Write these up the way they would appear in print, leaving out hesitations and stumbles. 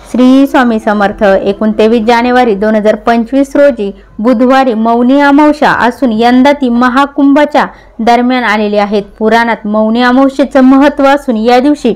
श्री स्वामी समर्थ। 29 जानेवारी 2025 रोजी बुधवारी मौनी अमावस्या असून यंदा ती महाकुंभाच्या दरम्यान आलेली आहे। पुराणात मौनी अमावस्येचं महत्त्व असून या दिवशी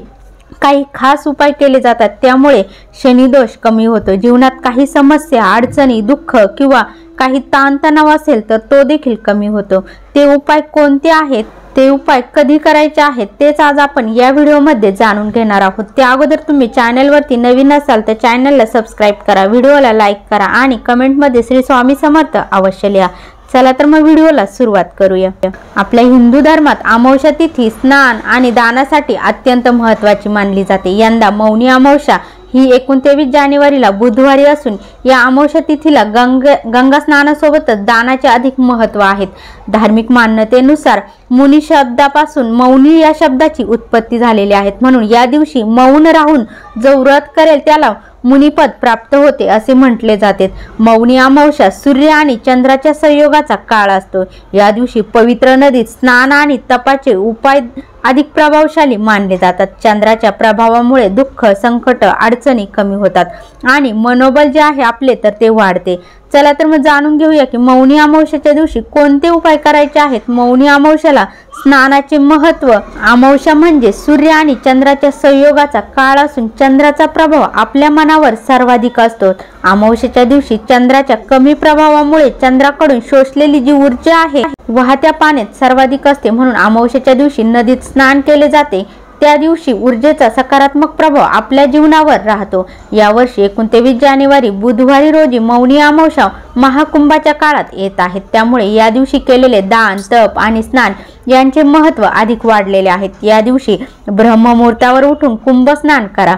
काही खास उपाय केले जातात, त्यामुळे शनिदोष कमी होतो। जीवनात काही समस्या, अडचणी, दुःख किंवा काही ताणतणाव असेल तर तो देखील कमी होतो। ते उपाय कोणते आहेत, ते उपाय कधी करायचे आहेत तेच आज आपण या व्हिडिओमध्ये जाणून घेणार आहोत। त्या अगोदर तुम्ही चॅनलवरती नवीन असाल तर चॅनलला सबस्क्राइब करा, व्हिडिओला लाईक करा आणि कमेंटमध्ये श्री स्वामी समर्थ अवश्य लिहा। चला तर मग व्हिडिओला सुरुवात करूया। आपल्या हिंदू धर्मात अमावस्या तिथी स्नान आणि दानासाठी अत्यंत महत्त्वाची मानली जाते। यंदा मौनी अमावस्या ही 29 जानेवारीला बुधवारी असून या अमावस्या तिथीला गंगा स्नानासोबतच दानाचे अधिक महत्त्व आहे। धार्मिक मान्यतेनुसार मुनी शब्दापासून मौनी या शब्दाची उत्पत्ती झालेली आहे, म्हणून या दिवशी मौन राहून जो व्रत करेल त्याला मुनिपद प्राप्त होते असे म्हटले जाते। मौनी अमावस्या सूर्य आणि चंद्राच्या संयोगाचा काळ असतो। या दिवशी पवित्र नदीत स्नान आणि तपाचे उपाय अधिक प्रभावशाली मानले जातात। चंद्राच्या प्रभावामुळे दुःख, संकट, अडचणी कमी होतात आणि मनोबल जे आहे आपले तर ते वाढते। चला तर मग जाणून घेऊया की मौनी अमावस्येच्या दिवशी कोणते उपाय करायचे आहेत। मौनी अमावस्याला स्नानाचे महत्त्व। अमावस्या म्हणजे सूर्य आणि चंद्राच्या संयोगाचा काळ असून चंद्राचा प्रभाव आपल्या मनावर सर्वाधिक असतो। अमावस्येच्या दिवशी चंद्राच्या कमी प्रभावामुळे चंद्राकडून शोषलेली जी ऊर्जा आहे वाहत्या पाण्यात सर्वाधिक असते, म्हणून अमावस्येच्या दिवशी नदीत स्नान केले जाते। त्या दिवशी ऊर्जेचा सकारात्मक प्रभाव आपल्या जीवनावर राहतो। यावर्षी 29 जानेवारी बुधवारी रोजी मौनी अमावस्या महाकुंभाच्या काळात येत आहे, त्यामुळे या दिवशी केलेले दान, तप आणि स्नान यांचे महत्त्व अधिक वाढलेले आहे। या दिवशी ब्रह्ममुहूर्तावर उठून कुंभ स्नान करा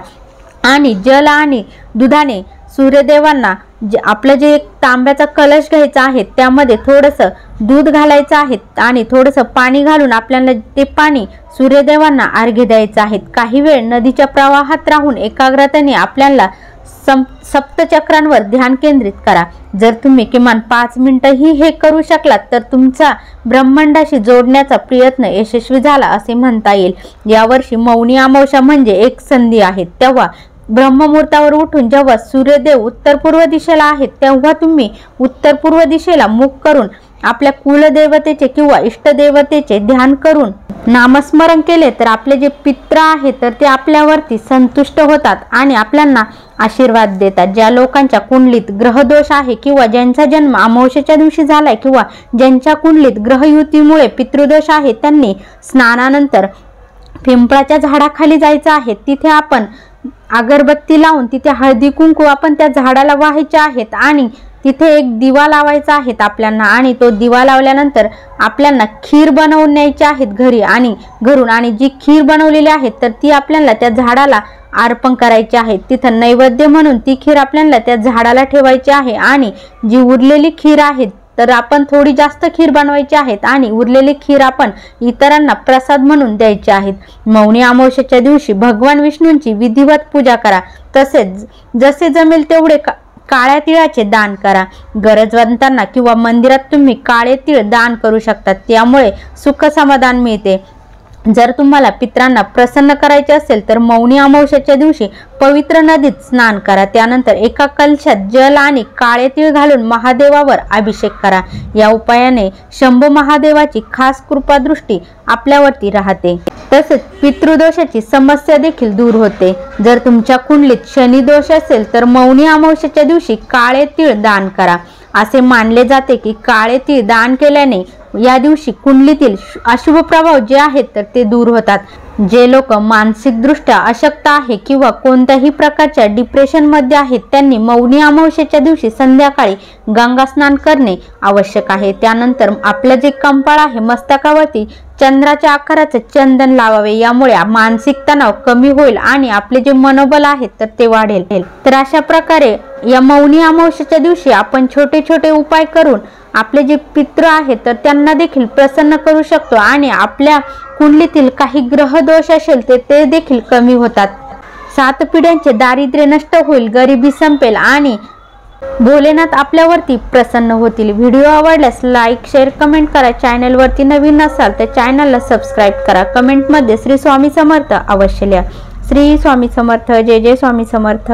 आणि जल आणि दुधाने सूर्यदेवांना आपलं जे एक तांब्याचा कलश घ्यायचा आहे त्यामध्ये थोडंसं दूध घालायचं आहे आणि थोडंसं पाणी घालून आपल्याला ते पाणी सूर्यदेवांना अर्घ्य द्यायचं आहे। काही वेळ नदीच्या प्रवाहात राहून एकाग्रतेने आपल्याला सप्तचक्रांवर ध्यान केंद्रित करा। जर तुम्ही किमान 5 मिनिटंही हे करू शकलात तर तुमचा ब्रह्मांडाशी जोडण्याचा प्रयत्न यशस्वी झाला असे म्हणता येईल। यावर्षी मौनी अमावस्या म्हणजे एक संधी आहे, तेव्हा ब्रह्ममुहूर्तावर उठून जेव्हा सूर्यदेव उत्तर पूर्व दिशेला आहेत तेव्हा तुम्ही उत्तर पूर्व दिशेला मुख करून आपल्या कुलदेवतेचे किंवा इष्टदेवतेचे ध्यान करून नामस्मरण केले तर आपले जे पित्र आहेत तर ते आपल्यावरती संतुष्ट होतात आणि आपल्याला आशीर्वाद देतात। ज्या लोकांच्या कुंडलीत ग्रहदोष आहे किंवा ज्यांचा जन्म अमावस्येच्या दिवशी झालाय किंवा ज्यांच्या कुंडलीत ग्रहयुतीमुळे पितृदोष आहे त्यांनी स्नानानंतर पिंपळाच्या झाडाखाली जायचं आहे। तिथे आपण अगरबत्ती लावून तिथे हळदी कुंकू आपण त्या झाडाला वाहायचे आहेत आणि तिथे एक दिवा लावायचा आहे आपल्याला आणि तो दिवा लावल्यानंतर आपल्याला खीर बनवून न्यायची आहेत घरून आणि जी खीर बनवलेली आहे तर ती आपल्याला त्या झाडाला अर्पण करायची आहे। तिथं नैवेद्य म्हणून ती खीर आपल्याला त्या झाडाला ठेवायची आहे आणि जी उरलेली खीर आहे तर आपण थोडी जास्त खीर बनवायची आहेत आणि उरलेली खीर आपण इतरांना प्रसाद म्हणून द्यायची आहेत। मौनी अमावस्येच्या दिवशी भगवान विष्णूंची विधिवत पूजा करा, तसेच जसे जमेल तेवढे काळ्या तिळाचे दान करा। गरजवंतांना किंवा मंदिरात तुम्ही काळे तीळ दान करू शकता, त्यामुळे सुख समाधान मिळते। जर तुम्हाला पित्रांना प्रसन्न करायचे असेल तर मौनी अमावस्येच्या दिवशी पवित्र नदीत स्नान करा, त्यानंतर एका कलशात जल आणि काळे तीळ घालून महादेवावर अभिषेक करा। या उपायाने शंभू महादेवाची खास कृपादृष्टी आपल्यावरती राहते, तसेच पितृदोषाची समस्या देखील दूर होते। जर तुमच्या कुंडलीत शनी दोष असेल तर मौनी अमावस्येच्या दिवशी काळे तीळ दान करा। असे मानले जाते की काळे तीळ दान केल्याने या दिवशी कुंडलीतील अशुभ प्रभाव जे आहेत तर ते दूर होतात। जे लोक मानसिक दृष्ट्या अशक्त आहे किंवा कोणत्याही प्रकारच्या डिप्रेशन मध्ये आहेत त्यांनी मौनी अमावस्येच्या दिवशी संध्याकाळी गंगा स्नान करणे आवश्यक आहे। त्यानंतर आपलं जे कंपाळ आहे मस्तकावरती चंद्राच्या आकाराचे चंदन लावावे, यामुळे मानसिक तणाव कमी होईल आणि आपले जे मनोबल आहे तर ते वाढेल। तर अशा प्रकारे या मौनी अमावस्येच्या दिवशी आपण छोटे छोटे उपाय करून आपले जे पित्र आहेत तर त्यांना देखील प्रसन्न करू शकतो आणि आपल्या कुंडलीतील काही ग्रह दोष असेल तर ते देखील कमी होतात। 7 पिढ्यांचे दारिद्र्य नष्ट होईल, गरिबी संपेल आणि भोलेनाथ आपल्यावरती प्रसन्न होतील। व्हिडिओ आवडल्यास लाईक, शेअर, कमेंट करा। चॅनलवरती नवीन असाल तर चॅनलला सबस्क्राइब करा। कमेंटमध्ये श्री स्वामी समर्थ अवश्य लिहा। श्री स्वामी समर्थ। जय जय स्वामी समर्थ।